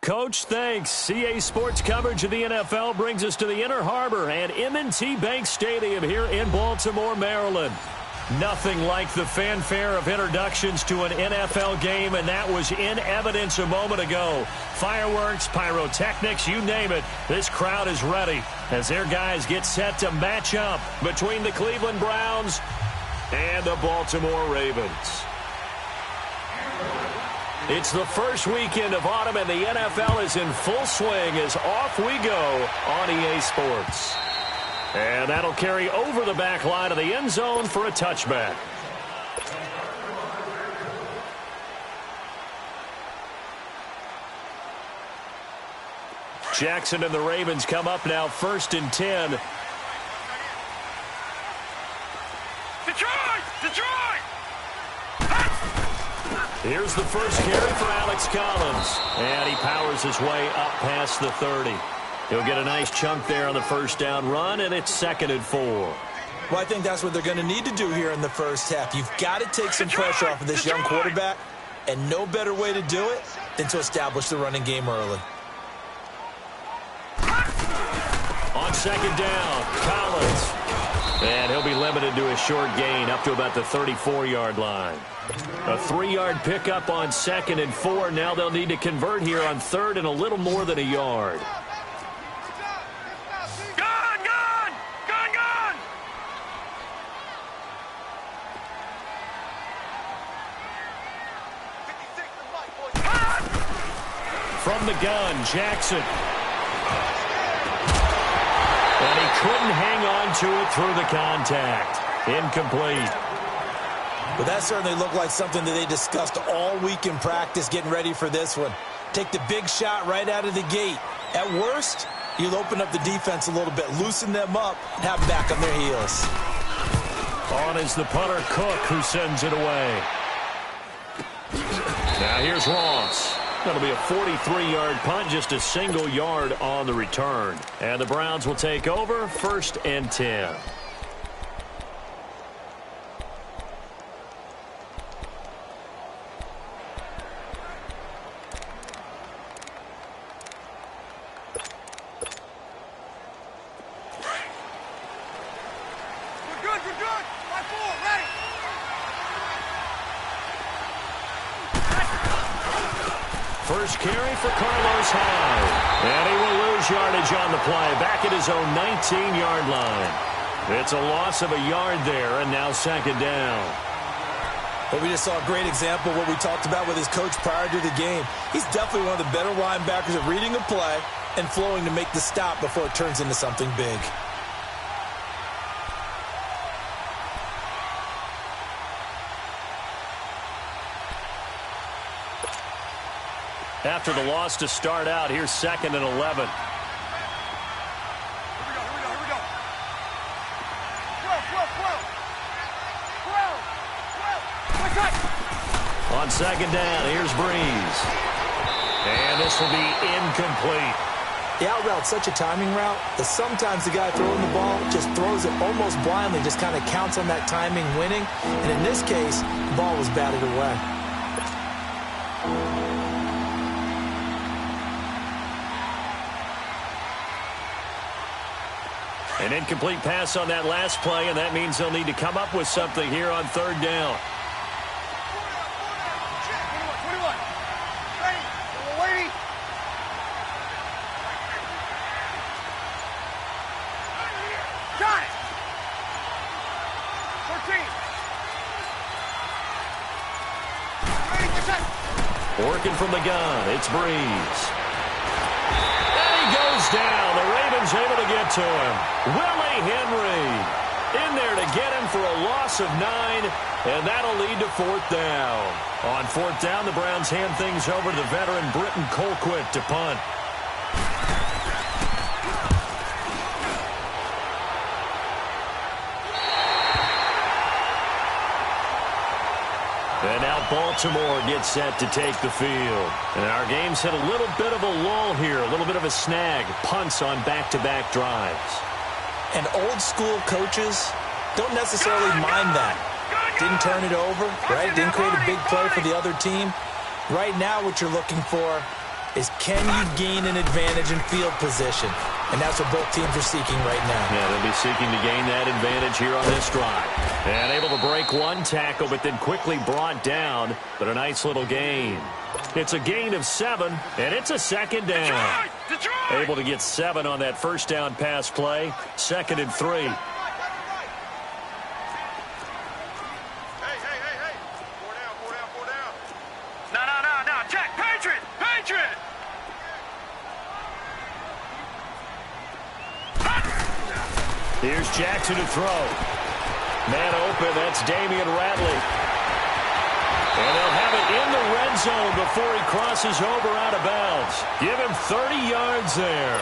Coach, thanks. CA Sports coverage of the NFL brings us to the Inner Harbor at M&T Bank Stadium here in Baltimore, Maryland. Nothing like the fanfare of introductions to an NFL game, and that was in evidence a moment ago. Fireworks, pyrotechnics, you name it. This crowd is ready as their guys get set to match up between the Cleveland Browns and the Baltimore Ravens. It's the first weekend of autumn, and the NFL is in full swing as off we go on EA Sports. And that'll carry over the back line of the end zone for a touchback. Jackson and the Ravens come up now 1st and 10. Detroit! Detroit! Here's the first carry for Alex Collins. And he powers his way up past the 30. He'll get a nice chunk there on the first down run, and it's 2nd and 4. Well, I think that's what they're going to need to do here in the first half. You've got to take some pressure off of this young quarterback, and no better way to do it than to establish the running game early. On 2nd down, Collins. And he'll be limited to a short gain up to about the 34-yard line. A 3-yard pickup on 2nd and 4. Now they'll need to convert here on 3rd and a little more than a yard. From the gun, Jackson. And he couldn't hang on to it through the contact. Incomplete. Well, that certainly looked like something that they discussed all week in practice getting ready for this one. Take the big shot right out of the gate. At worst, you'll open up the defense a little bit, loosen them up, and have them back on their heels. On is the punter, Cook, who sends it away. Now here's Ross. That'll be a 43-yard punt, just a single yard on the return. And the Browns will take over 1st and 10. First carry for Carlos Hyde. And he will lose yardage on the play, back at his own 19-yard line. It's a loss of a yard there, and now 2nd down. But we just saw a great example of what we talked about with his coach prior to the game. He's definitely one of the better linebackers at reading a play and flowing to make the stop before it turns into something big. After the loss to start out, here's 2nd and 11. Here we go. On 2nd down, here's Breeze. And this will be incomplete. The out route's such a timing route that sometimes the guy throwing the ball just throws it almost blindly, just kind of counts on that timing winning. And in this case, the ball was batted away. An incomplete pass on that last play, and that means they'll need to come up with something here on 3rd down. Working from the gun, it's Breeze. And he goes down. The Ravens able to get to him. Willie Henry in there to get him for a loss of 9, and that'll lead to 4th down. On 4th down, the Browns hand things over to the veteran Britton Colquitt to punt. And now Baltimore gets set to take the field. And our game's hit a little bit of a lull here, a little bit of a snag. Punts on back-to-back drives. And old-school coaches don't necessarily mind that. Didn't turn it over, right? Didn't create a big play for the other team. Right now what you're looking for is can you gain an advantage in field position? And that's what both teams are seeking right now. Yeah, they'll be seeking to gain that advantage here on this drive. And able to break one tackle, but then quickly brought down. But a nice little gain. It's a gain of 7, and it's a second down. Detroit! Able to get 7 on that first down pass play. 2nd and 3. Hey. Four down. No. Check. Patriot! Here's Jackson to throw. Man open, that's Damian Ratley. And they'll have it in the red zone before he crosses over out of bounds. Give him 30 yards there.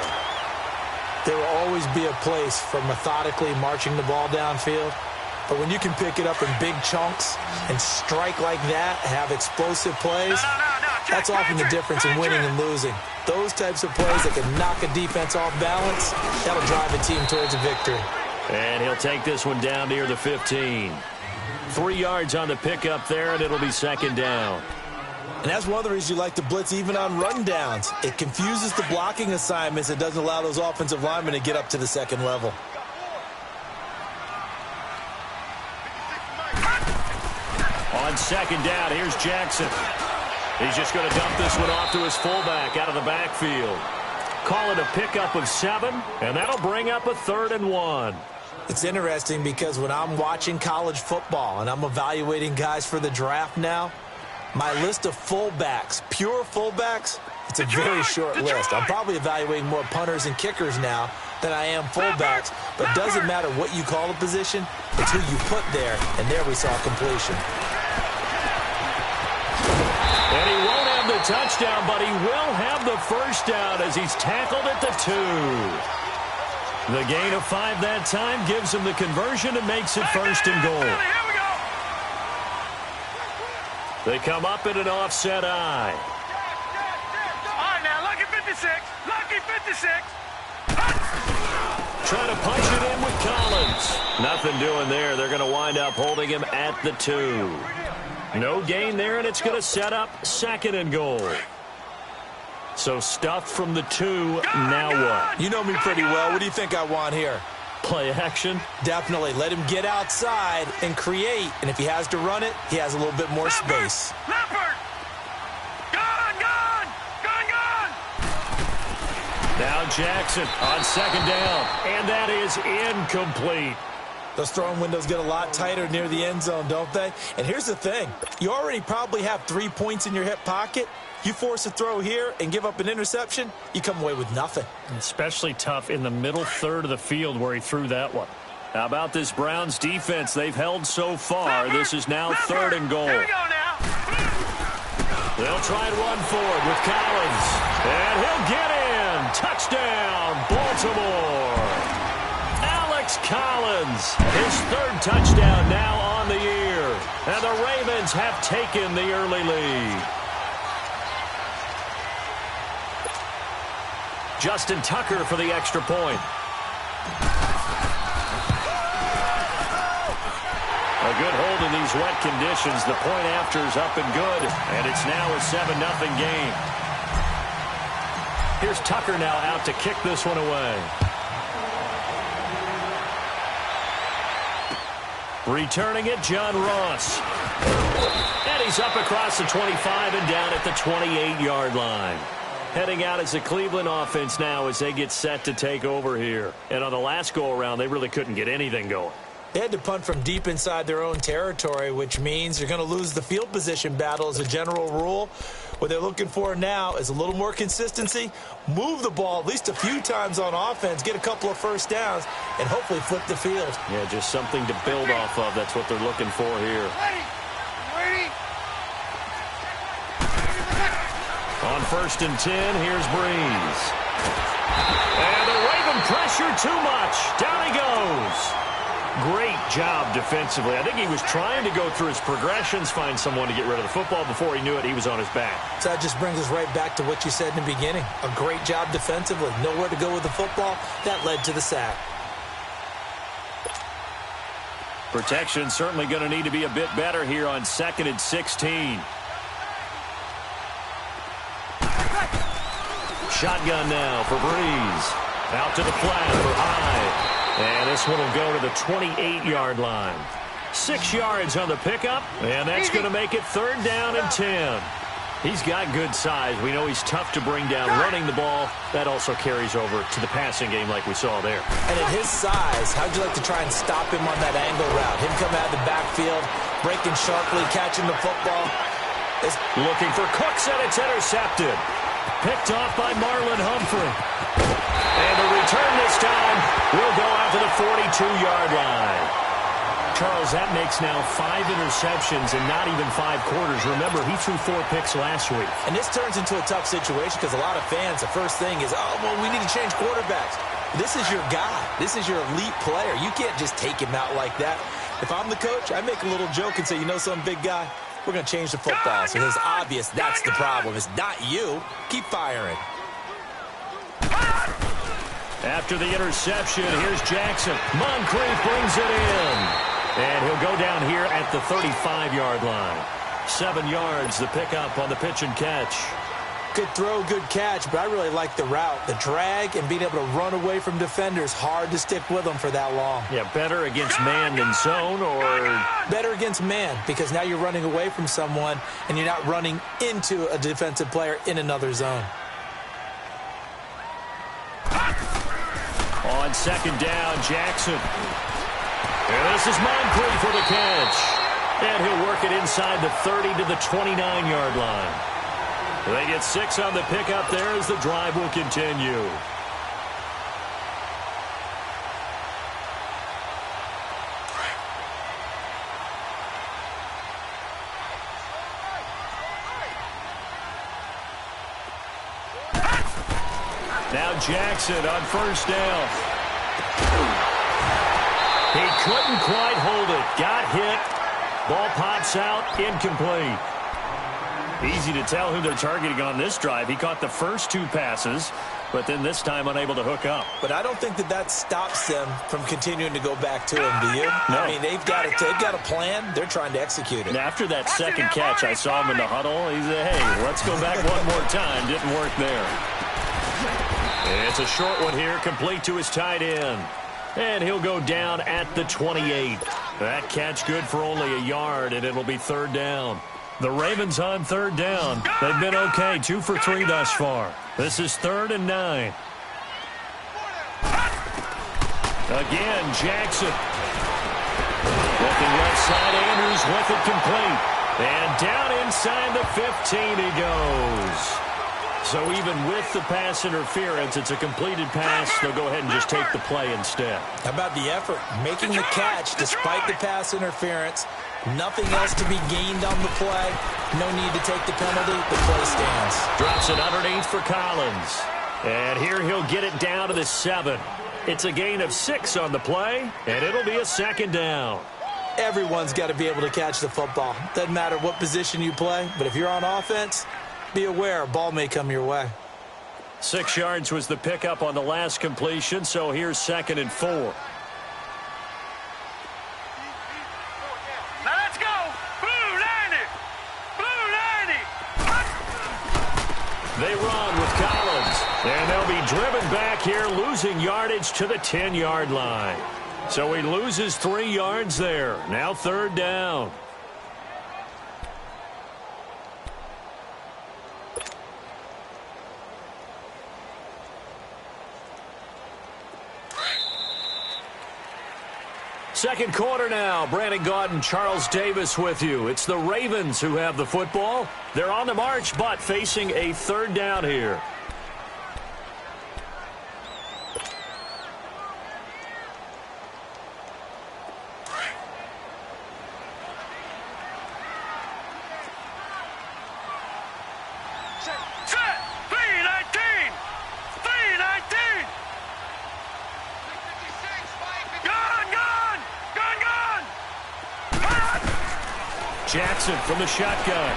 There will always be a place for methodically marching the ball downfield. But when you can pick it up in big chunks and strike like that, have explosive plays, that's often the difference in winning and losing. Those types of plays that can knock a defense off balance, that'll drive a team towards a victory. And he'll take this one down near the 15. 3 yards on the pickup there, and it'll be 2nd down. And that's one of the reasons you like to blitz even on rundowns. It confuses the blocking assignments. It doesn't allow those offensive linemen to get up to the second level. On 2nd down, here's Jackson. He's just going to dump this one off to his fullback out of the backfield. Call it a pickup of 7, and that'll bring up a 3rd and 1. It's interesting because when I'm watching college football and I'm evaluating guys for the draft now, my list of fullbacks, pure fullbacks, it's a very short list. I'm probably evaluating more punters and kickers now than I am fullbacks, but it doesn't matter what you call a position, it's who you put there, and there we saw completion. And he won't have the touchdown, but he will have the first down as he's tackled at the 2. The gain of 5 that time gives him the conversion and makes it 1st and goal. Here we go. They come up in an offset eye. All right, now, lucky 56. Trying to punch it in with Collins. Nothing doing there. They're going to wind up holding him at the 2. No gain there, and it's going to set up 2nd and goal. So stuffed from the 2, now what? You know me pretty well. What do you think I want here? Play action? Definitely. Let him get outside and create. And if he has to run it, he has a little bit more space. Leopard! Gone! Now Jackson on 2nd down. And that is incomplete. Those throwing windows get a lot tighter near the end zone, don't they? And here's the thing. You already probably have 3 points in your hip pocket. You force a throw here and give up an interception, you come away with nothing. Especially tough in the middle third of the field where he threw that one. How about this Browns defense? They've held so far. This is now 3rd and goal. Here we go now. They'll try and run forward with Collins. And he'll get in. Touchdown, Baltimore. Alex Collins, his 3rd touchdown now on the year. And the Ravens have taken the early lead. Justin Tucker for the extra point. A good hold in these wet conditions. The point after is up and good, and it's now a 7-0 game. Here's Tucker now out to kick this one away. Returning it, John Ross. And he's up across the 25 and down at the 28-yard line. Heading out as the Cleveland offense now as they get set to take over here. And on the last go-around, they really couldn't get anything going. They had to punt from deep inside their own territory, which means you're going to lose the field position battle as a general rule. What they're looking for now is a little more consistency, move the ball at least a few times on offense, get a couple of first downs, and hopefully flip the field. Yeah, just something to build off of. That's what they're looking for here. Ready? On 1st and 10, here's Breeze. And the Raven pressure too much. Down he goes. Great job defensively. I think he was trying to go through his progressions, find someone to get rid of the football. Before he knew it, he was on his back. So that just brings us right back to what you said in the beginning. A great job defensively. Nowhere to go with the football. That led to the sack. Protection certainly going to need to be a bit better here on 2nd and 16. Shotgun now for Breeze. Out to the flat for Hyde. And this one will go to the 28-yard line. 6 yards on the pickup, and that's going to make it 3rd down and 10. He's got good size. We know he's tough to bring down running the ball. That also carries over to the passing game like we saw there. And at his size, how'd you like to try and stop him on that angle route? Him coming out of the backfield, breaking sharply, catching the football. Looking for Cooks, and it's intercepted. Picked off by Marlon Humphrey. And the return this time will go out to the 42-yard line. Charles, that makes now 5 interceptions in not even 5 quarters. Remember, he threw 4 picks last week. And this turns into a tough situation because a lot of fans, the first thing is, oh, well, we need to change quarterbacks. This is your guy. This is your elite player. You can't just take him out like that. If I'm the coach, I make a little joke and say, you know something, big guy? We're going to change the football. So it's obvious that's the problem. It's not you. Keep firing. After the interception, here's Jackson. Moncrief brings it in. And he'll go down here at the 35-yard line. 7 yards, the pickup on the pitch and catch. Good throw, good catch, but I really like the route. The drag and being able to run away from defenders. Hard to stick with them for that long. Yeah, better against man than zone, or? Better against man, because now you're running away from someone and you're not running into a defensive player in another zone. On 2nd down, Jackson. And this is Moncrief for the catch. And he'll work it inside the 30 to the 29-yard line. They get 6 on the pickup there as the drive will continue. Now Jackson on 1st down. He couldn't quite hold it. Got hit. Ball pops out. Incomplete. Easy to tell who they're targeting on this drive. He caught the first 2 passes, but then this time unable to hook up. But I don't think that stops them from continuing to go back to him, do you? No. I mean, they've got a plan. They're trying to execute it. And after that second catch, I saw him in the huddle. He said, hey, let's go back one more time. Didn't work there. It's a short one here, complete to his tight end. And he'll go down at the 28. That catch good for only a yard, and it'll be 3rd down. The Ravens on 3rd down. They've been okay, 2 for 3 thus far. This is 3rd and 9. Again, Jackson. Looking left side, Andrews with it complete. And down inside the 15 he goes. So even with the pass interference, it's a completed pass. They'll go ahead and just take the play instead. How about the effort? Making the catch despite the pass interference. Nothing else to be gained on the play. No need to take the penalty. The play stands. Drops it underneath for Collins. And here he'll get it down to the 7. It's a gain of 6 on the play, and it'll be a 2nd down. Everyone's got to be able to catch the football. Doesn't matter what position you play, but if you're on offense, be aware, a ball may come your way. 6 yards was the pickup on the last completion, so here's 2nd and 4. Now let's go! Blue 90! Blue 90! They run with Collins, and they'll be driven back here, losing yardage to the 10-yard line. So he loses 3 yards there. Now 3rd down. Second quarter now. Brandon Gaudin, Charles Davis with you. It's the Ravens who have the football. They're on the march, but facing a 3rd down here. Jackson from the shotgun.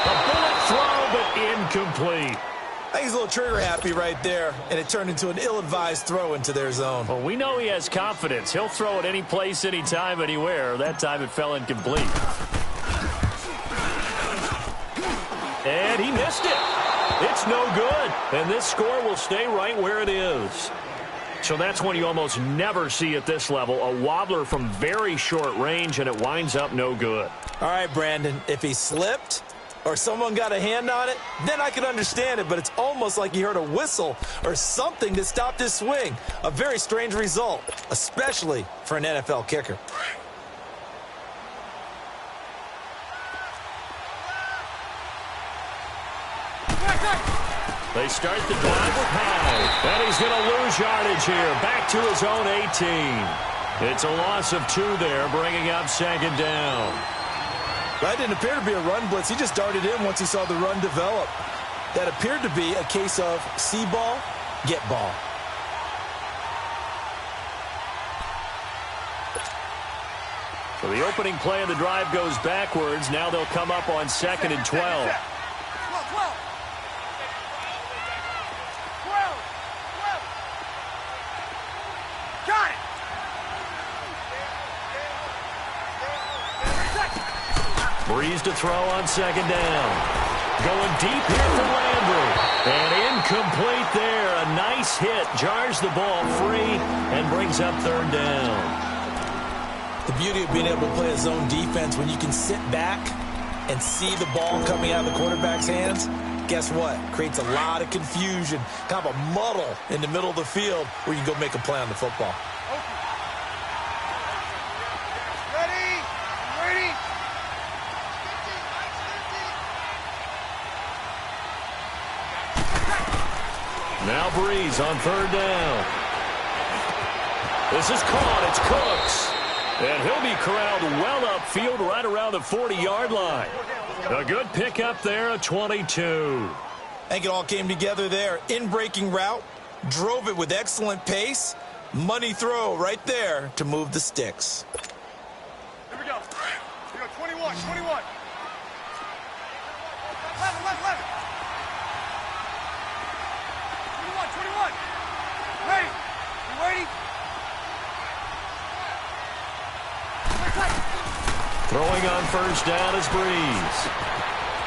A bullet throw, but incomplete. I think he's a little trigger happy right there, and it turned into an ill-advised throw into their zone. Well, we know he has confidence. He'll throw it any place, anytime, anywhere. That time it fell incomplete. And he missed it. It's no good, and this score will stay right where it is. So that's when you almost never see at this level a wobbler from very short range, and it winds up no good. All right, Brandon, if he slipped or someone got a hand on it, then I could understand it, but it's almost like he heard a whistle or something that stopped his swing. A very strange result, especially for an NFL kicker. They start the drive with High, and he's going to lose yardage here, back to his own 18. It's a loss of 2 there, bringing up second down. That didn't appear to be a run blitz. He just darted in once he saw the run develop. That appeared to be a case of see ball, get ball. So the opening play of the drive goes backwards. Now they'll come up on 2nd and 12. Breeze to throw on 2nd down. Going deep here for Landry. And incomplete there. A nice hit. Jars the ball free and brings up 3rd down. The beauty of being able to play a zone defense when you can sit back and see the ball coming out of the quarterback's hands, guess what? Creates a lot of confusion, kind of a muddle in the middle of the field where you can go make a play on the football. Now Breeze on 3rd down. This is caught. It's Cooks. And he'll be corralled well upfield right around the 40-yard line. A good pickup there, a 22. I think it all came together there. In-breaking route, drove it with excellent pace. Money throw right there to move the sticks. Here we go. Here we go, 21, 21. 11. Ready? You ready? Throwing on 1st down is Breeze.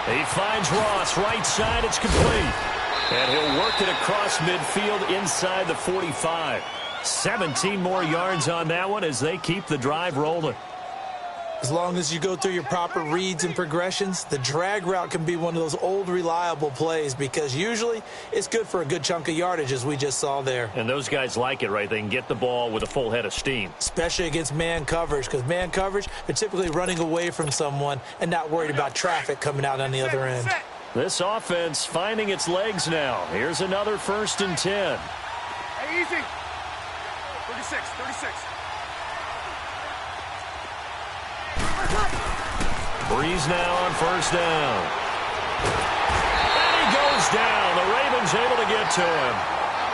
He finds Ross right side. It's complete. And he'll work it across midfield inside the 45. 17 more yards on that one as they keep the drive rolling. As long as you go through your proper reads and progressions, the drag route can be one of those old reliable plays because usually it's good for a good chunk of yardage as we just saw there. And those guys like it, right? They can get the ball with a full head of steam. Especially against man coverage because man coverage, they're typically running away from someone and not worried about traffic coming out on the other end. This offense finding its legs now. Here's another 1st and 10. Hey, easy. 36, 36. Breeze now on 1st down. And he goes down. The Ravens able to get to him.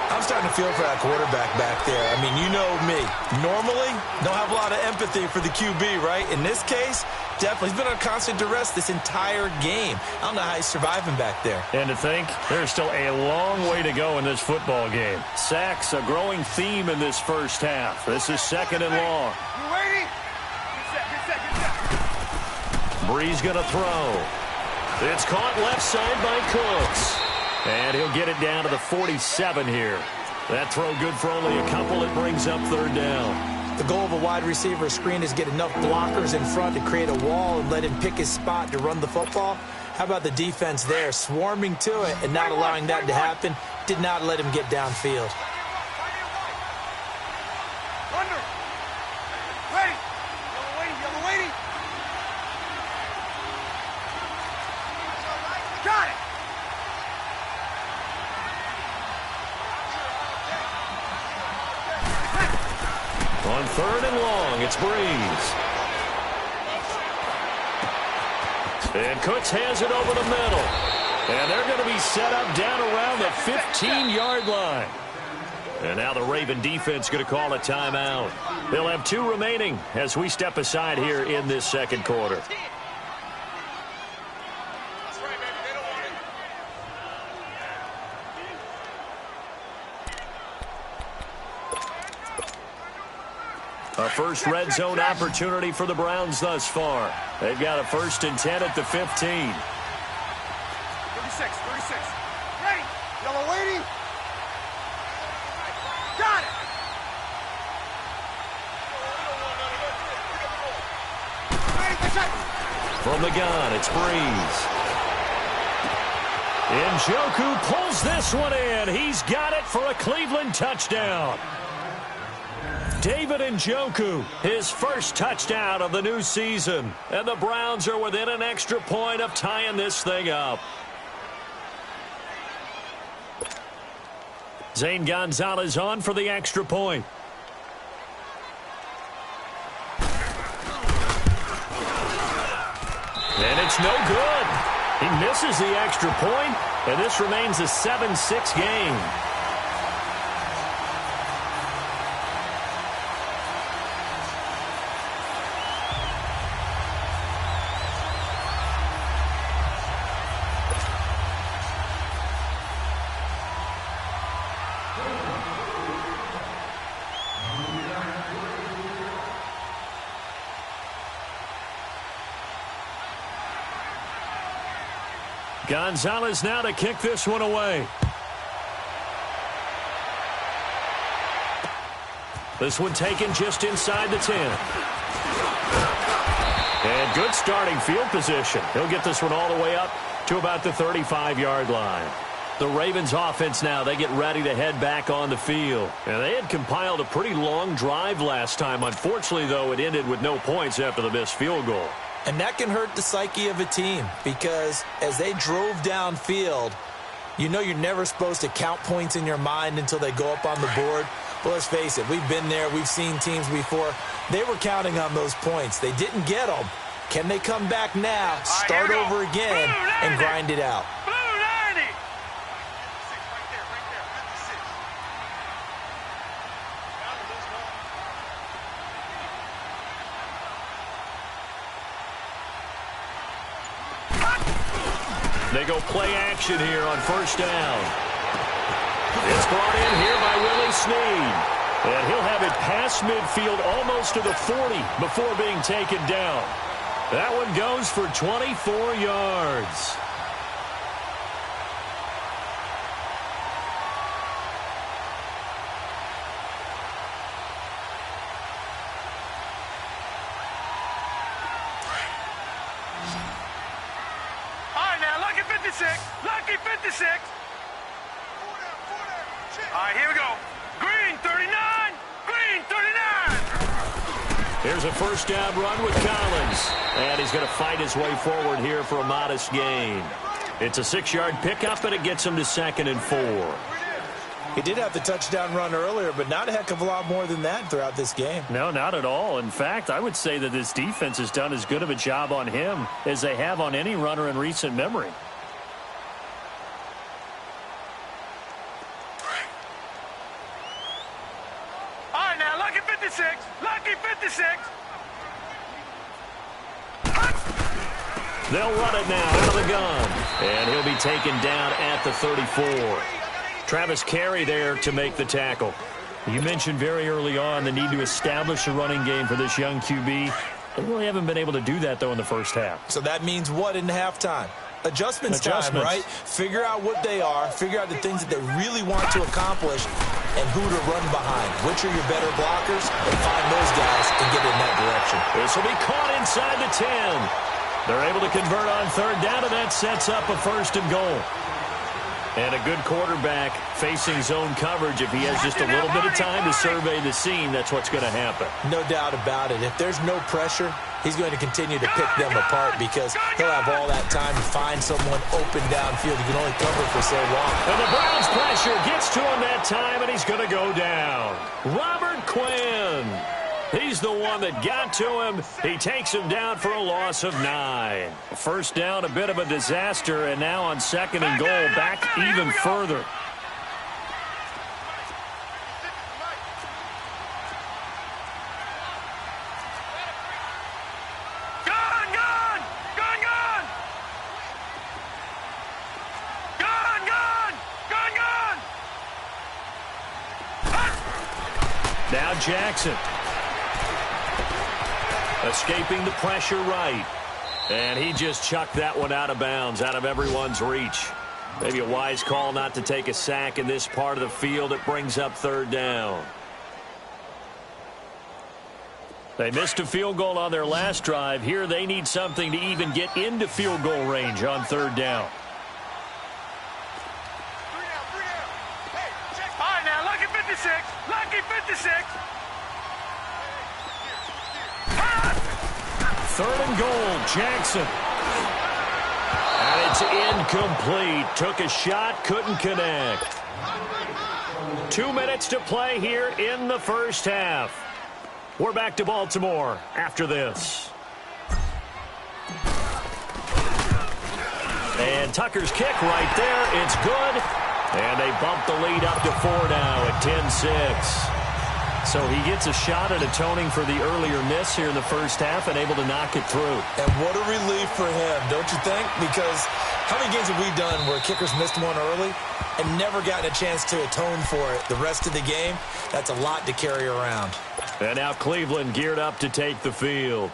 I'm starting to feel for that quarterback back there. I mean, you know me. Normally, don't have a lot of empathy for the QB, right? In this case, definitely. He's been on constant duress this entire game. I don't know how he's surviving back there. And to think, there's still a long way to go in this football game. Sacks, a growing theme in this first half. This is 2nd and long. You ready? Get set. Breeze going to throw. It's caught left side by Cooks. And he'll get it down to the 47 here. That throw good for only a couple. It brings up 3rd down. The goal of a wide receiver screen is get enough blockers in front to create a wall and let him pick his spot to run the football. How about the defense there, swarming to it and not allowing that to happen? Did not let him get downfield. Under. Ready. Yellow waiting. Got it. On 3rd and long, it's Breeze. And Cooks has it over the middle. And they're going to be set up down around the 15-yard line. And now the Raven defense going to call a timeout. They'll have 2 remaining as we step aside here in this 2nd quarter. A first red zone opportunity for the Browns thus far. They've got a 1st and 10 at the 15. 36. Double waiting. Got it. From the gun, it's Breeze. Njoku pulls this one in. He's got it for a Cleveland touchdown. David Njoku, his first touchdown of the new season. And the Browns are within an extra point of tying this thing up. Zane Gonzalez on for the extra point. And it's no good. He misses the extra point, and this remains a 7-6 game. Gonzalez now to kick this one away. This one taken just inside the 10. And good starting field position. He'll get this one all the way up to about the 35-yard line. The Ravens offense now, they get ready to head back on the field. And they had compiled a pretty long drive last time. Unfortunately, though, it ended with no points after the missed field goal. And that can hurt the psyche of a team because as they drove downfield, you know you're never supposed to count points in your mind until they go up on the board. But let's face it, we've been there. We've seen teams before. They were counting on those points. They didn't get them. Can they come back now, start over again, and grind it out? They go play action here on first down. It's brought in here by Willie Snead. And he'll have it past midfield almost to the 40 before being taken down. That one goes for 24 yards. Lucky 56. All right, here we go. Green 39. Green 39. Here's a first down run with Collins. And he's going to fight his way forward here for a modest gain. It's a 6-yard pickup, and it gets him to 2nd and 4. He did have the touchdown run earlier, but not a heck of a lot more than that throughout this game. No, not at all. In fact, I would say that this defense has done as good of a job on him as they have on any runner in recent memory. Lucky 56. They'll run it now out of the gun. And he'll be taken down at the 34. Travis Carey there to make the tackle. You mentioned very early on the need to establish a running game for this young QB. They really haven't been able to do that, though, in the first half. So that means what in halftime? Adjustments time, right? Figure out what they are, figure out the things that they really want to accomplish, and who to run behind. Which are your better blockers, and find those guys and get in that direction. This will be caught inside the 10. They're able to convert on third down, and that sets up a 1st and goal. And a good quarterback facing zone coverage. If he has just a little bit of time to survey the scene, that's what's going to happen. No doubt about it. If there's no pressure, he's going to continue to pick them apart because he'll have all that time to find someone open downfield. He can only cover for so long. And the Browns pressure gets to him that time, and he's going to go down. Robert Quinn. He's the one that got to him. He takes him down for a loss of 9. First down, a bit of a disaster, and now on 2nd and goal, back even further. Now Jackson. Escaping the pressure right. And he just chucked that one out of bounds, out of everyone's reach. Maybe a wise call not to take a sack in this part of the field. It brings up third down. They missed a field goal on their last drive. Here they need something to even get into field goal range on third down. All right, now, lucky 56. Lucky 56. Third and goal, Jackson. And it's incomplete. Took a shot, couldn't connect. 2 minutes to play here in the first half. We're back to Baltimore after this. And Tucker's kick right there. It's good. And they bump the lead up to 4 now at 10-6. So he gets a shot at atoning for the earlier miss here in the first half and able to knock it through. And what a relief for him, don't you think? Because how many games have we done where kickers missed one early and never gotten a chance to atone for it the rest of the game? That's a lot to carry around. And now Cleveland geared up to take the field.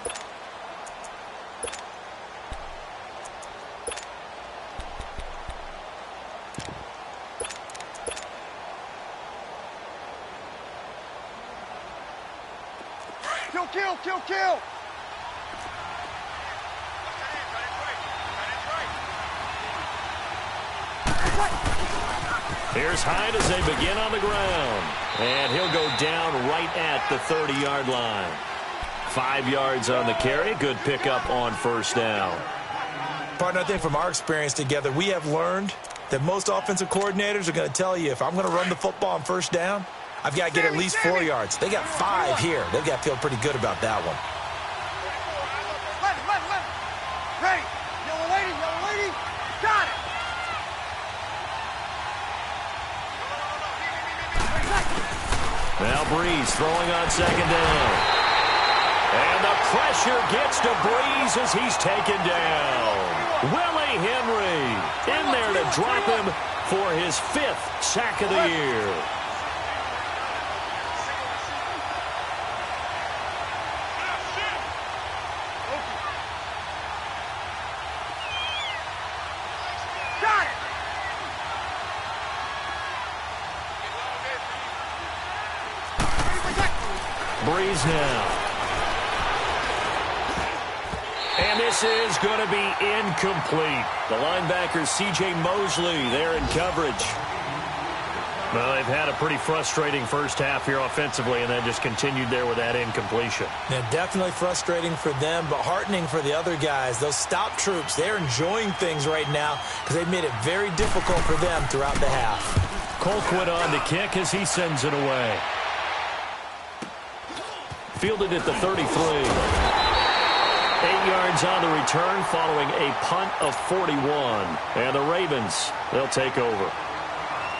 Kill. Here's Hyde as they begin on the ground. And he'll go down right at the 30-yard line. 5 yards on the carry. Good pickup on first down. Partner, I think from our experience together, we have learned that most offensive coordinators are going to tell you, if I'm going to run the football on first down, I've got to get at least 4 yards. They got 5 here. They've got to feel pretty good about that one. Ready. Yellow lady. Got it. Now Breeze throwing on second down. And the pressure gets to Breeze as he's taken down. Willie Henry in there to drop him for his 5th sack of the year. Breeze now. And this is going to be incomplete. The linebacker, C.J. Mosley, there in coverage. Well, they've had a pretty frustrating first half here offensively, and then just continued there with that incompletion. Yeah, definitely frustrating for them, but heartening for the other guys. Those stop troops, they're enjoying things right now because they've made it very difficult for them throughout the half. Colquitt on the kick as he sends it away. Fielded at the 33. 8 yards on the return following a punt of 41. And the Ravens, they'll take over.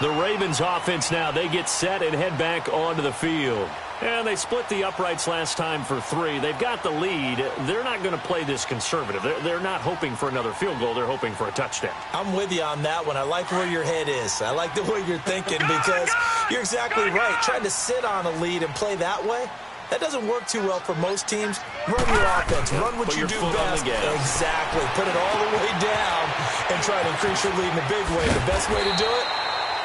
The Ravens offense now, they get set and head back onto the field. And they split the uprights last time for 3. They've got the lead. They're not going to play this conservative. They're not hoping for another field goal. They're hoping for a touchdown. I'm with you on that one. I like where your head is. I like the way you're thinking because you're exactly right. Trying to sit on a lead and play that way, that doesn't work too well for most teams. Run your offense. Run what you do best. Exactly. Put it all the way down and try to increase your lead in a big way. The best way to do it,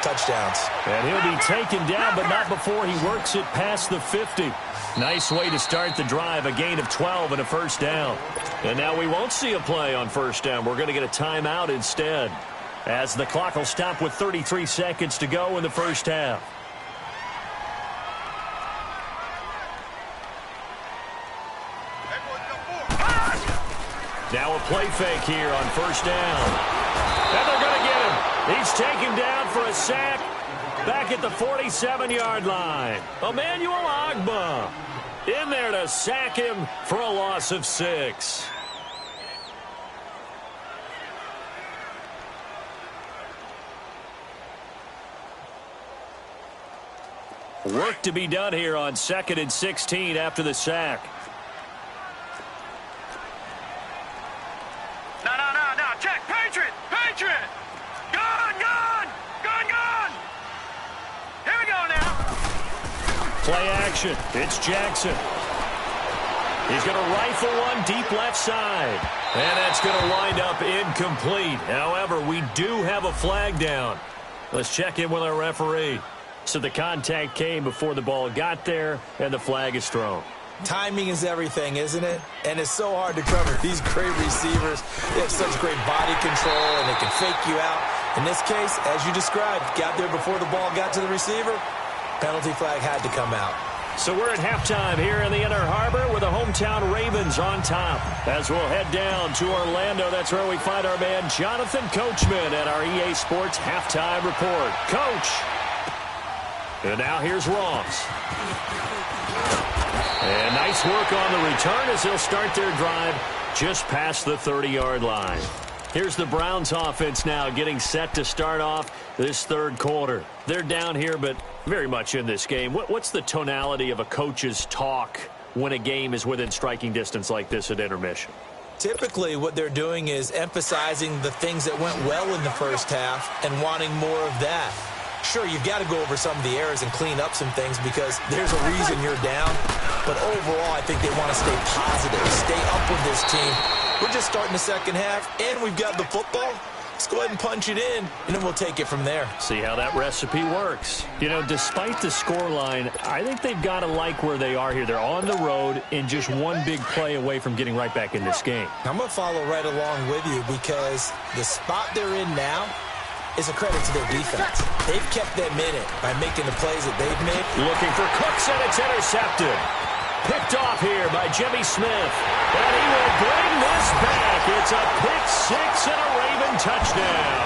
touchdowns. And he'll be taken down, but not before he works it past the 50. Nice way to start the drive. A gain of 12 and a first down. And now we won't see a play on first down. We're going to get a timeout instead, as the clock will stop with 33 seconds to go in the first half. Now a play fake here on first down. And they're going to get him. He's taken down for a sack back at the 47-yard line. Emmanuel Ogbah in there to sack him for a loss of 6. Work to be done here on 2nd and 16 after the sack. No. Check. Patriot. Gone. Here we go now. Play action. It's Jackson. He's going to rifle one deep left side. And that's going to wind up incomplete. However, we do have a flag down. Let's check in with our referee. So the contact came before the ball got there, and the flag is thrown. Timing is everything, isn't it? And it's so hard to cover. These great receivers, they have such great body control, and they can fake you out. In this case, as you described, got there before the ball got to the receiver. Penalty flag had to come out. So we're at halftime here in the Inner Harbor with the hometown Ravens on top. As we'll head down to Orlando, that's where we find our man Jonathan Coachman at our EA Sports Halftime Report. Coach! And now here's Ross. And nice work on the return as they'll start their drive just past the 30-yard line. Here's the Browns offense now getting set to start off this third quarter. They're down here, but very much in this game. What's the tonality of a coach's talk when a game is within striking distance like this at intermission? Typically, what they're doing is emphasizing the things that went well in the first half and wanting more of that. Sure, you've got to go over some of the errors and clean up some things because there's a reason you're down. But overall, I think they want to stay positive, stay up with this team. We're just starting the second half, and we've got the football. Let's go ahead and punch it in, and then we'll take it from there. See how that recipe works. You know, despite the scoreline, I think they've got to like where they are here. They're on the road and just one big play away from getting right back in this game. I'm going to follow right along with you because the spot they're in now is a credit to their defense. They've kept them in it by making the plays that they've made. Looking for Cooks, and it's intercepted. Picked off here by Jimmy Smith. And he will bring this back. It's a pick six and a Raven touchdown.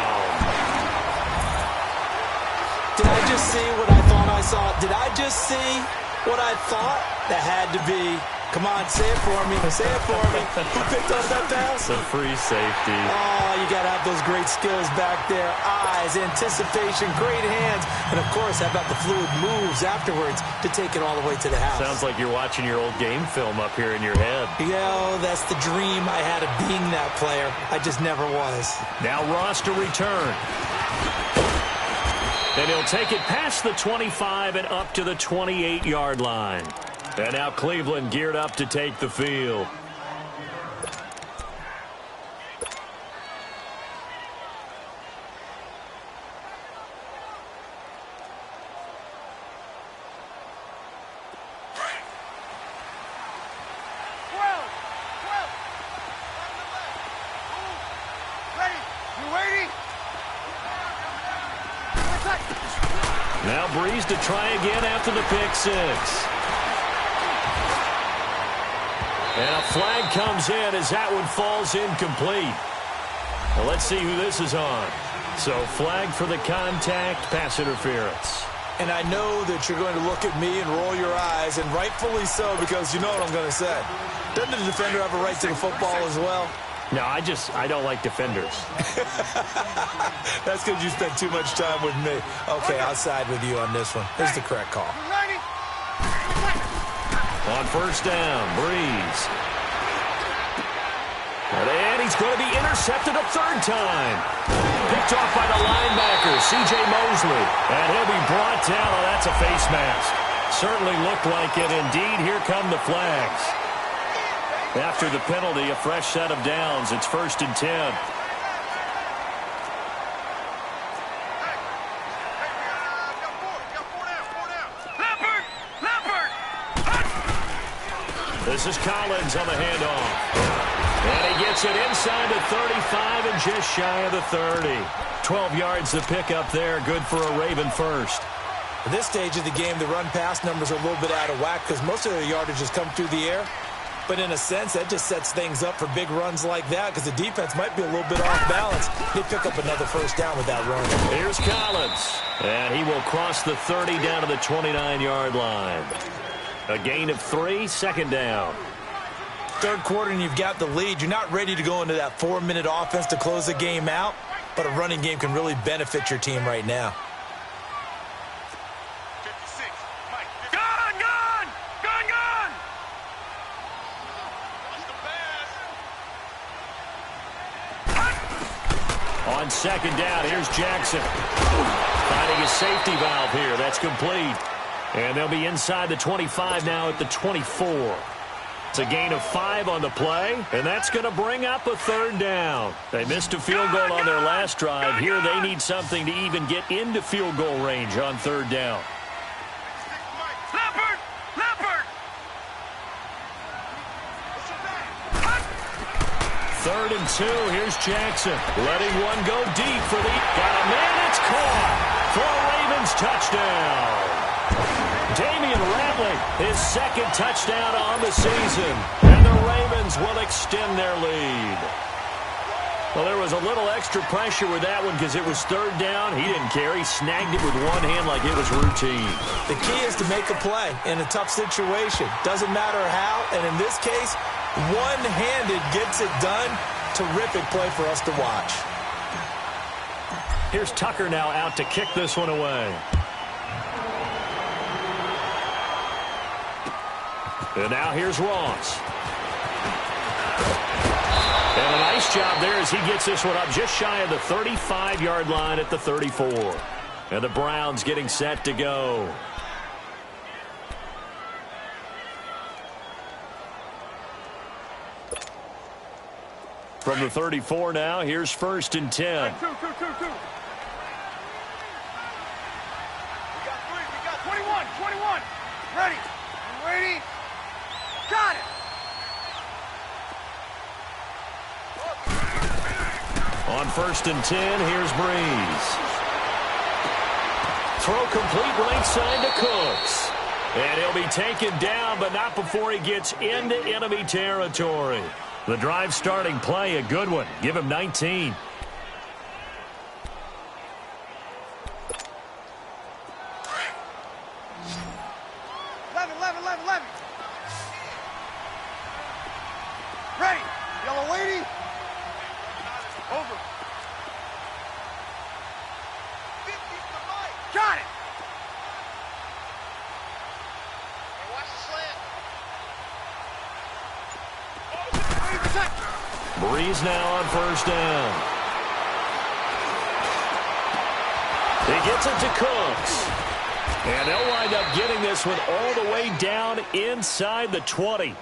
Did I just see what I thought I saw? Did I just see what I thought? That had to be. Come on, say it for me. Say it for me. Who picked up that pass? It's a free safety. Oh, you got to have those great skills back there. Eyes, anticipation, great hands. And, of course, how about the fluid moves afterwards to take it all the way to the house? Sounds like you're watching your old game film up here in your head. Yeah, that's the dream I had of being that player. I just never was. Now Ross to return. And he'll take it past the 25 and up to the 28-yard line. And now Cleveland geared up to take the field. Now Breeze to try again after the pick six. And a flag comes in as that one falls incomplete. Well, let's see who this is on. So flag for the contact, pass interference. And I know that you're going to look at me and roll your eyes, and rightfully so, because you know what I'm going to say. Doesn't the defender have a right to the football as well? No, I don't like defenders. That's because you spent too much time with me. Okay, I'll side with you on this one. Here's the correct call. On first down, Breeze. And he's going to be intercepted a third time. Picked off by the linebacker, C.J. Mosley. And he'll be brought down. Oh, that's a face mask. Certainly looked like it. Indeed, here come the flags. After the penalty, a fresh set of downs. It's 1st and 10. This is Collins on the handoff. And he gets it inside the 35 and just shy of the 30. 12 yards to pick up there. Good for a Raven first. At this stage of the game, the run-pass numbers are a little bit out of whack because most of their yardage has come through the air. But in a sense, that just sets things up for big runs like that because the defense might be a little bit off balance. They pick up another first down with that run. Here's Collins. And he will cross the 30 down to the 29-yard line. A gain of 3, second down. Third quarter and you've got the lead. You're not ready to go into that 4-minute offense to close the game out, but a running game can really benefit your team right now. On second down, here's Jackson. Finding a safety valve here. That's complete. And they'll be inside the 25 now at the 24. It's a gain of 5 on the play, and that's going to bring up a third down. They missed a field goal on their last drive. Here they need something to even get into field goal range on third down. Leopard! Leopard! 3rd and 2. Here's Jackson. Letting one go deep for the... Got a man. It's caught for a Ravens touchdown. Damian Ratley, his 2nd touchdown on the season. And the Ravens will extend their lead. Well, there was a little extra pressure with that one because it was 3rd down. He didn't care. He snagged it with one hand like it was routine. The key is to make a play in a tough situation. Doesn't matter how, and in this case, one-handed gets it done. Terrific play for us to watch. Here's Tucker now out to kick this one away. And now here's Ross. And a nice job there as he gets this one up just shy of the 35-yard line at the 34. And the Browns getting set to go. From the 34 now, here's 1st and 10. Two. We got 21. Ready. I'm ready. Got it. On 1st and 10, here's Breeze. Throw complete right side to Cooks. And he'll be taken down, but not before he gets into enemy territory. The drive starting play, a good one. Give him 19. Ready. Yellow lady. Over. 50's the mic. Got it. Hey, watch the slant. Breeze now on 1st down. He gets it to Cooks. And they'll wind up getting this one all the way down inside the 20.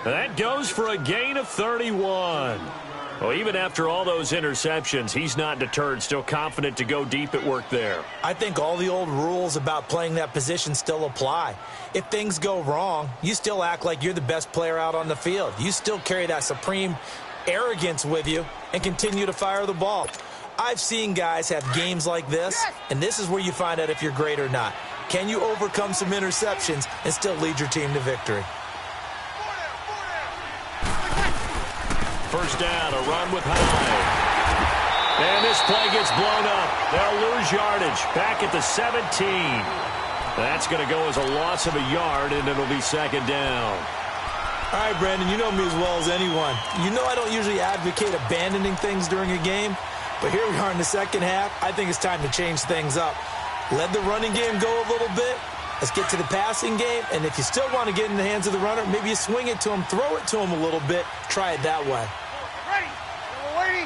That goes for a gain of 31. Well, even after all those interceptions, he's not deterred, still confident to go deep at work there. I think all the old rules about playing that position still apply. If things go wrong, you still act like you're the best player out on the field. You still carry that supreme arrogance with you and continue to fire the ball. I've seen guys have games like this, and this is where you find out if you're great or not. Can you overcome some interceptions and still lead your team to victory? 1st down, a run with Hyde. And this play gets blown up. They'll lose yardage back at the 17. That's going to go as a loss of a yard, and it'll be 2nd down. All right, Brandon, you know me as well as anyone. You know I don't usually advocate abandoning things during a game, but here we are in the 2nd half. I think it's time to change things up. Let the running game go a little bit. Let's get to the passing game, and if you still want to get in the hands of the runner, maybe you swing it to him, throw it to him a little bit, try it that way. Ready. Yellow lady.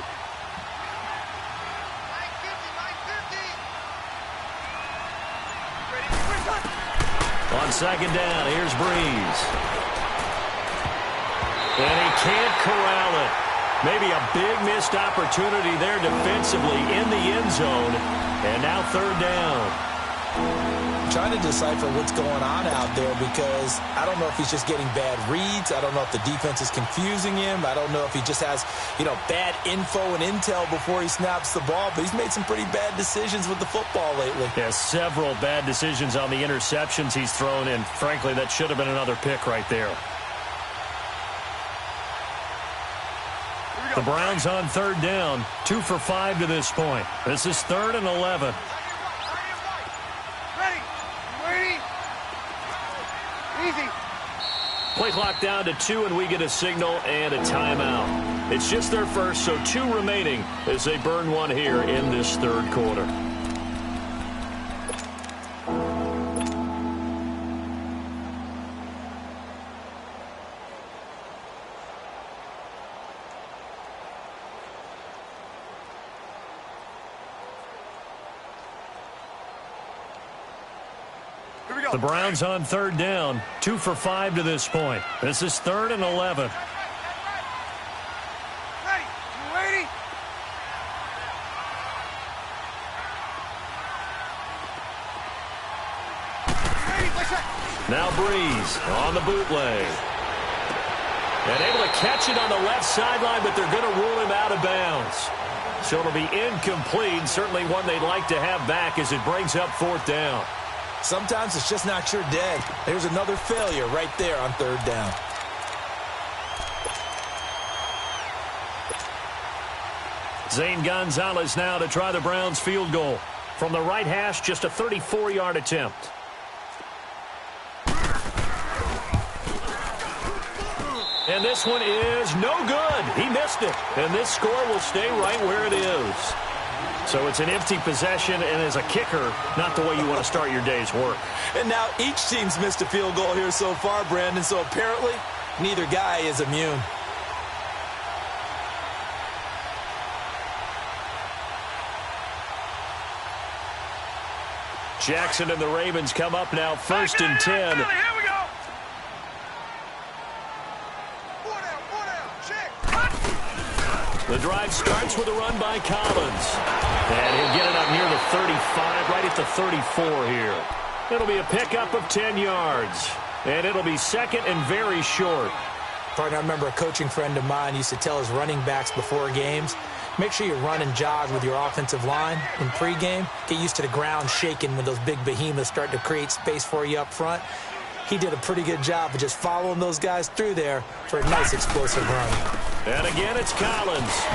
950. On 2nd down, here's Breeze. And he can't corral it. Maybe a big missed opportunity there defensively in the end zone. And now 3rd down. Trying to decipher what's going on out there because I don't know if he's just getting bad reads. I don't know if the defense is confusing him. I don't know if he just has, bad info and intel before he snaps the ball. But he's made some pretty bad decisions with the football lately. Yeah, several bad decisions on the interceptions he's thrown, and frankly, that should have been another pick right there. The Browns on 3rd down, 2 for 5 to this point. This is 3rd and 11. Easy. Play clock down to 2, and we get a signal and a timeout. It's just their first, so 2 remaining as they burn one here in this 3rd quarter. Here we go. The Browns on third down, 2 for 5 to this point. This is 3rd and 11. Ready? You ready? Now Breeze on the bootleg. And able to catch it on the left sideline, but they're going to rule him out of bounds. So it'll be incomplete, certainly one they'd like to have back as it brings up 4th down. Sometimes it's just not your day. There's another failure right there on 3rd down. Zane Gonzalez now to try the Browns field goal. From the right hash, just a 34-yard attempt. And this one is no good. He missed it. And this score will stay right where it is. So it's an empty possession, and as a kicker, not the way you want to start your day's work. And now each team's missed a field goal here so far, Brandon, so apparently neither guy is immune. Jackson and the Ravens come up now 1st and 10. Here we go. 4 down, check. The drive starts with a run by Collins. And he'll get it up near the 35, right at the 34 here. It'll be a pickup of 10 yards. And it'll be 2nd and very short. Partner, I remember a coaching friend of mine used to tell his running backs before games, make sure you run and jog with your offensive line in pregame. Get used to the ground shaking when those big behemoths start to create space for you up front. He did a pretty good job of just following those guys through there for a nice explosive run. And again, it's Collins.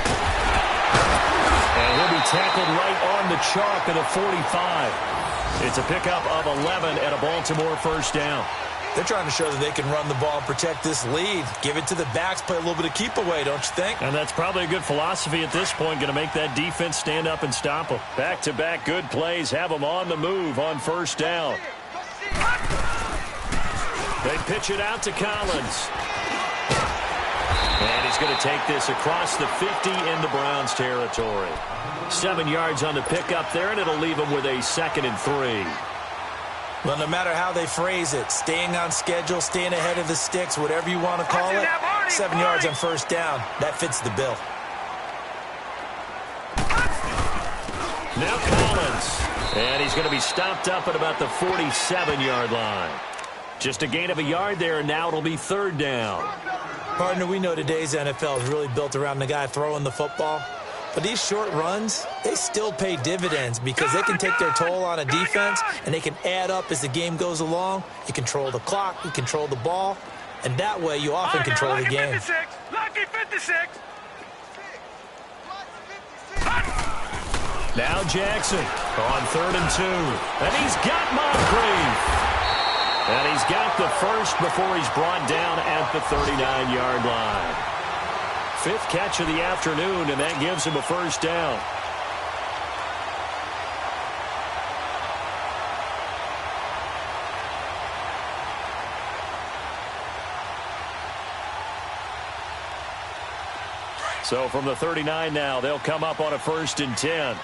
And he'll be tackled right on the chalk at a 45. It's a pickup of 11 at a Baltimore 1st down. They're trying to show that they can run the ball and protect this lead. Give it to the backs, play a little bit of keep away, don't you think? And that's probably a good philosophy at this point, going to make that defense stand up and stop them. Back-to-back good plays, have them on the move on 1st down. They pitch it out to Collins. And he's going to take this across the 50 into Browns territory. 7 yards on the pickup there, and it'll leave him with a 2nd and 3. Well, no matter how they phrase it, staying on schedule, staying ahead of the sticks, whatever you want to call it, 7 yards on 1st down, that fits the bill. Now Collins. And he's going to be stopped up at about the 47-yard line. Just a gain of a yard there, and now it'll be 3rd down. Partner, we know today's NFL is really built around the guy throwing the football. But these short runs, they still pay dividends because they can take their toll on a defense, and they can add up as the game goes along. You control the clock, you control the ball, and that way you often control the game. Lucky 56. Now Jackson on 3rd and 2. And he's got Moncrief. And he's got the first before he's brought down at the 39-yard line. 5th catch of the afternoon, and that gives him a 1st down. So from the 39 now, they'll come up on a 1st and 10.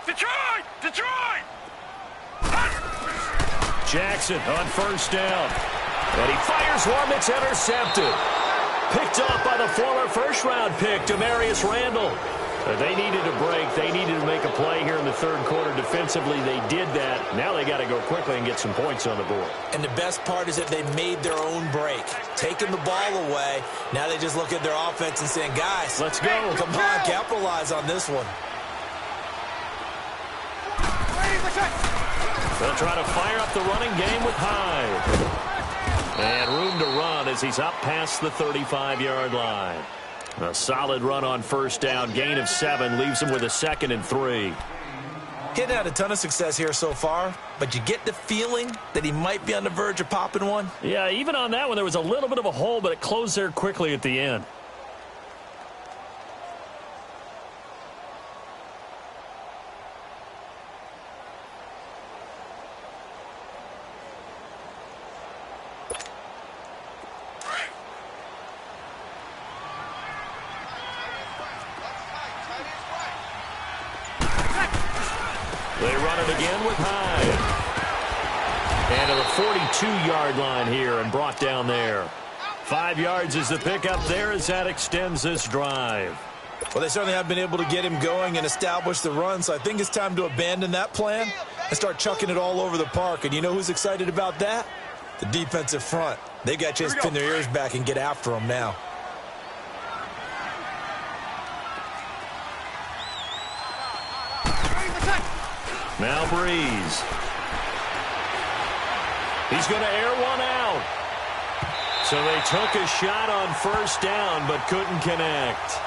Detroit! Detroit! Jackson on 1st down. And he fires one that's intercepted. Picked off by the former first-round pick, Demarius Randall. They needed a break. They needed to make a play here in the 3rd quarter defensively. They did that. Now they got to go quickly and get some points on the board. And the best part is that they made their own break. Taking the ball away. Now they just look at their offense and saying, guys, let's go. Come on, capitalize on this one. They'll try to fire up the running game with Hyde. And room to run as he's up past the 35-yard line. A solid run on 1st down. Gain of 7 leaves him with a 2nd and 3. He hadn't had a ton of success here so far, but you get the feeling that he might be on the verge of popping one. Yeah, even on that one, there was a little bit of a hole, but it closed there quickly at the end. They run got it again with Hyde. And to the 42-yard line here and brought down there. 5 yards is the pickup there as that extends this drive. Well, they certainly have been able to get him going and establish the run, so I think it's time to abandon that plan and start chucking it all over the park. And you know who's excited about that? The defensive front. They got to just pin their ears back and get after him now. Now Breeze. He's going to air one out. So they took a shot on first down but couldn't connect.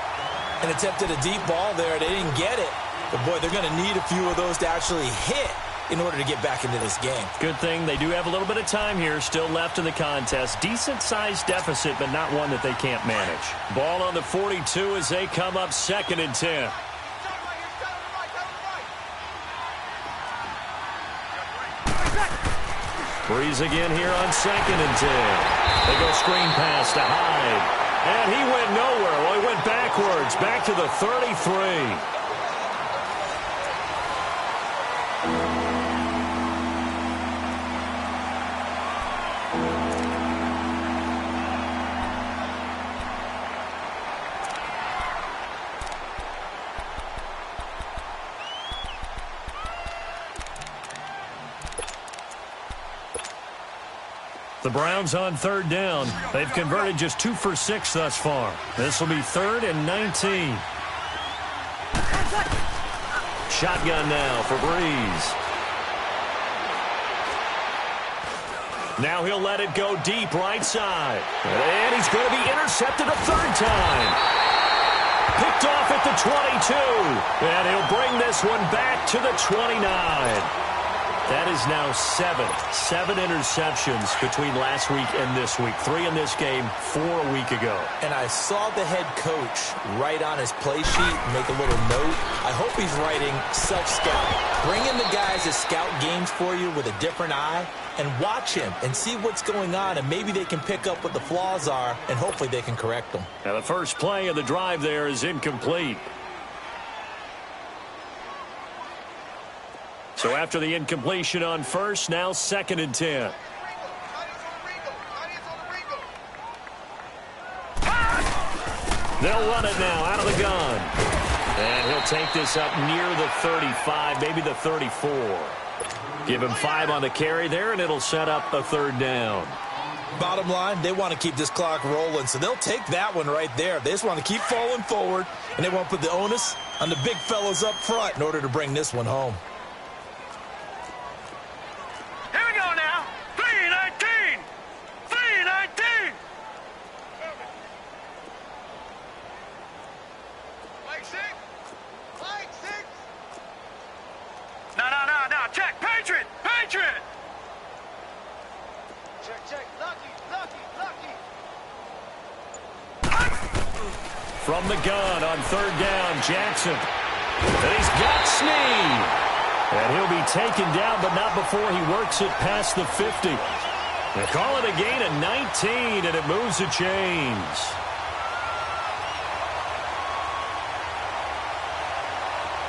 An attempt at a deep ball there. They didn't get it. But, boy, they're going to need a few of those to actually hit in order to get back into this game. Good thing they do have a little bit of time here still left in the contest. Decent-sized deficit, but not one that they can't manage. Ball on the 42 as they come up 2nd and 10. Breeze again here on 2nd and 10. They go screen pass to Hyde. And he went nowhere. Well, he went backwards, back to the 33. The Browns on 3rd down. They've converted just 2 for 6 thus far. This will be 3rd and 19. Shotgun now for Breeze. Now he'll let it go deep right side. And he's going to be intercepted a 3rd time. Picked off at the 22. And he'll bring this one back to the 29. That is now 7 interceptions between last week and this week. 3 in this game, 4 a week ago. And I saw the head coach write on his play sheet, make a little note. I hope he's writing self-scout. Bring in the guys that scout games for you with a different eye and watch him and see what's going on, and maybe they can pick up what the flaws are, and hopefully they can correct them. Now the first play of the drive there is incomplete. So after the incompletion on first, now 2nd and 10. They'll run it now out of the gun. And he'll take this up near the 35, maybe the 34. Give him 5 on the carry there, and it'll set up a 3rd down. Bottom line, they want to keep this clock rolling, so they'll take that one right there. They just want to keep falling forward, and they want to put the onus on the big fellas up front in order to bring this one home. From the gun on 3rd down, Jackson. And he's got Snead. And he'll be taken down, but not before he works it past the 50. They call it a gain of 19, and it moves the chains.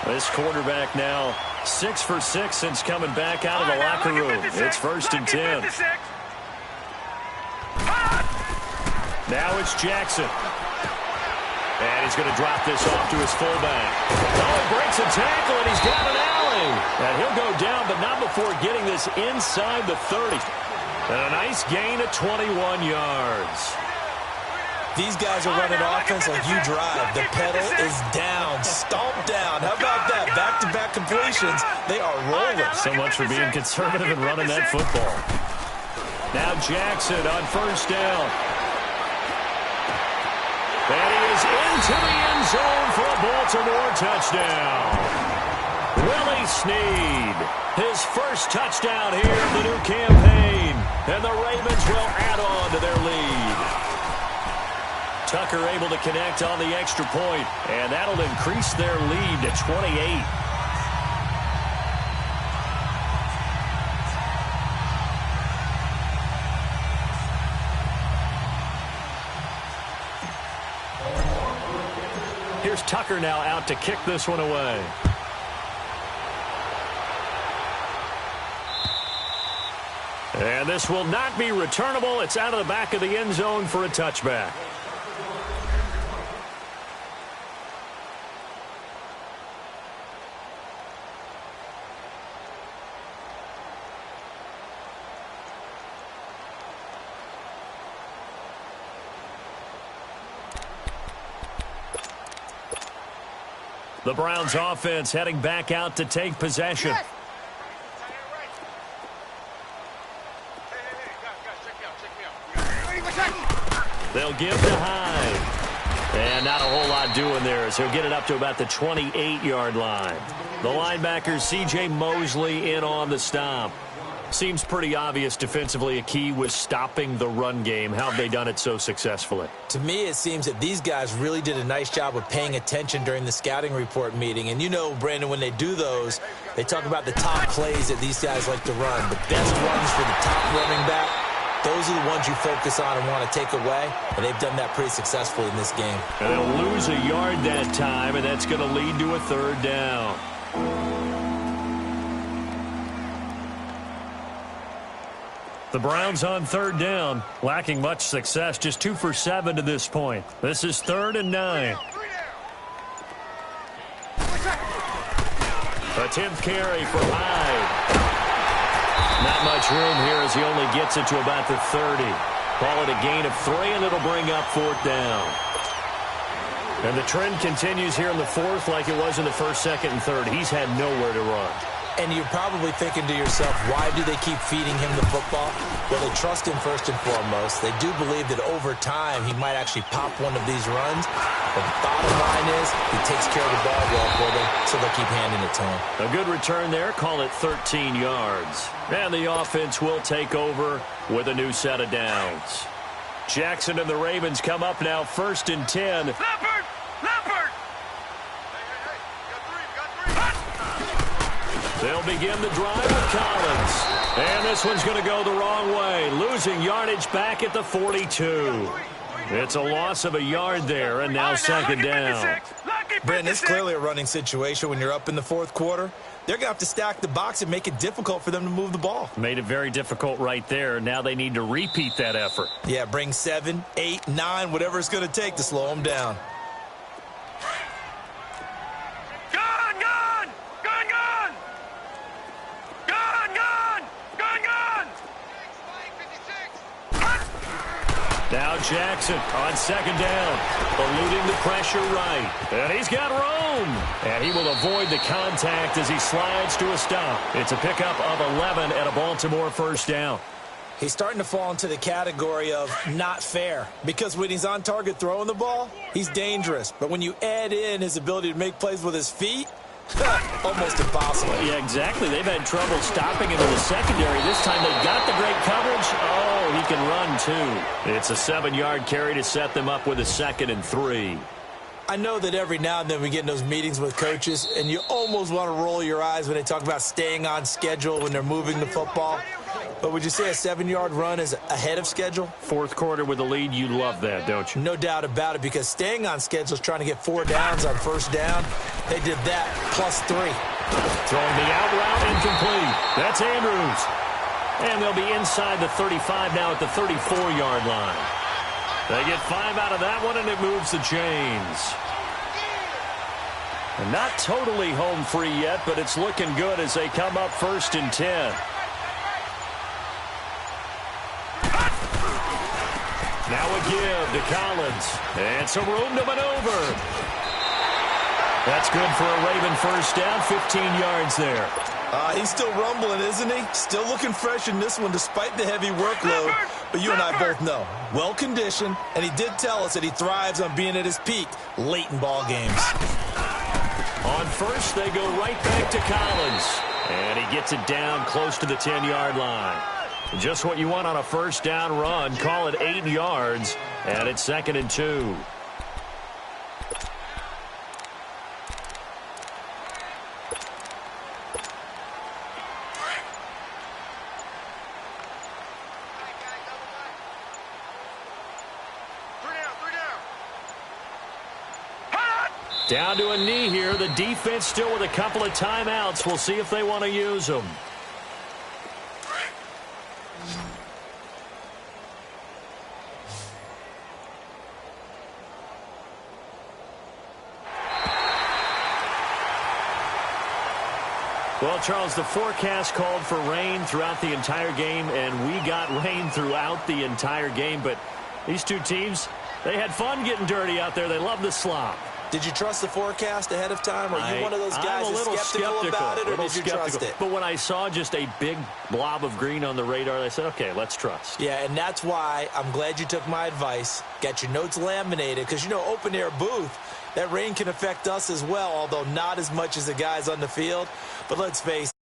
This quarterback now 6 for 6 since coming back out of the locker room. It's 1st and 10. Now it's Jackson. And he's going to drop this off to his fullback. Oh, he breaks a tackle, and he's got an alley. And he'll go down, but not before getting this inside the 30. And a nice gain of 21 yards. These guys are running offense like you drive. The pedal is down, stomped down. How about that? Back-to-back completions. They are rolling. So much for being conservative and running that football. Now Jackson on 1st down. And he is into the end zone for a Baltimore touchdown. Willie Snead, his first touchdown here of the new campaign. And the Ravens will add on to their lead. Tucker able to connect on the extra point, and that'll increase their lead to 28. Here's Tucker now out to kick this one away. And this will not be returnable. It's out of the back of the end zone for a touchback. The Browns offense heading back out to take possession. Yes. They'll give to Hyde. And not a whole lot doing there as he'll get it up to about the 28-yard line. The linebacker, C.J. Mosley, in on the stop. Seems pretty obvious defensively a key was stopping the run game. How have they done it so successfully? To me, it seems that these guys really did a nice job of paying attention during the scouting report meeting. And you know, Brandon, when they do those, they talk about the top plays that these guys like to run. The best runs for the top running back, those are the ones you focus on and want to take away. And they've done that pretty successfully in this game. And they'll lose a yard that time, and that's going to lead to a third down. The Browns on third down, lacking much success, just 2 for 7 to this point. This is 3rd and 9. A 10th carry for Hyde. Not much room here as he only gets it to about the 30. Call it a gain of 3, and it'll bring up 4th down. And the trend continues here in the 4th like it was in the 1st, 2nd, and 3rd. He's had nowhere to run. And you're probably thinking to yourself, why do they keep feeding him the football? Well, they trust him first and foremost. They do believe that over time he might actually pop one of these runs. But the bottom line is he takes care of the ball well for them, so they'll keep handing it to him. A good return there. Call it 13 yards. And the offense will take over with a new set of downs. Jackson and the Ravens come up now 1st and 10. Leopard! Leopard! They'll begin the drive with Collins. And this one's going to go the wrong way. Losing yardage back at the 42. It's a loss of a yard there, and now 2nd down. Brandon, it's clearly a running situation when you're up in the 4th quarter. They're going to have to stack the box and make it difficult for them to move the ball. Made it very difficult right there. Now they need to repeat that effort. Yeah, bring 7, 8, 9, whatever it's going to take to slow them down. Now Jackson on 2nd down, eluding the pressure right. And he's got room. And he will avoid the contact as he slides to a stop. It's a pickup of 11 at a Baltimore 1st down. He's starting to fall into the category of not fair. Because when he's on target throwing the ball, he's dangerous. But when you add in his ability to make plays with his feet, almost impossible. Yeah, exactly. They've had trouble stopping him in the secondary. This time they've got the great coverage. Oh, he can run, too. It's a 7-yard carry to set them up with a 2nd and 3. I know that every now and then we get in those meetings with coaches, and you almost want to roll your eyes when they talk about staying on schedule when they're moving the football. But would you say a 7-yard run is ahead of schedule? 4th quarter with the lead, you love that, don't you? No doubt about it, because staying on schedule is trying to get 4 downs on 1st down. They did that, +3. Throwing the out route, incomplete. That's Andrews. And they'll be inside the 35 now at the 34-yard line. They get 5 out of that one, and it moves the chains. And not totally home free yet, but it's looking good as they come up 1st and 10. Now a give to Collins. And some room to maneuver. That's good for a Raven 1st down, 15 yards there. He's still rumbling, isn't he? Still looking fresh in this one despite the heavy workload. But you and I both know, well-conditioned, and he did tell us that he thrives on being at his peak late in ball games. On 1st, they go right back to Collins. And he gets it down close to the 10-yard line. Just what you want on a 1st down run. Call it 8 yards, and it's 2nd and 2. Down to a knee here. The defense still with a couple of timeouts. We'll see if they want to use them. Well, Charles, the forecast called for rain throughout the entire game, and we got rain throughout the entire game. But these two teams, they had fun getting dirty out there. They love the slop. Did you trust the forecast ahead of time? Are you one of those guys that's skeptical about it, or did you trust it? But when I saw just a big blob of green on the radar, I said, okay, let's trust. Yeah, and that's why I'm glad you took my advice. Get your notes laminated, because, you know, open-air booth, that rain can affect us as well, although not as much as the guys on the field. But let's face it.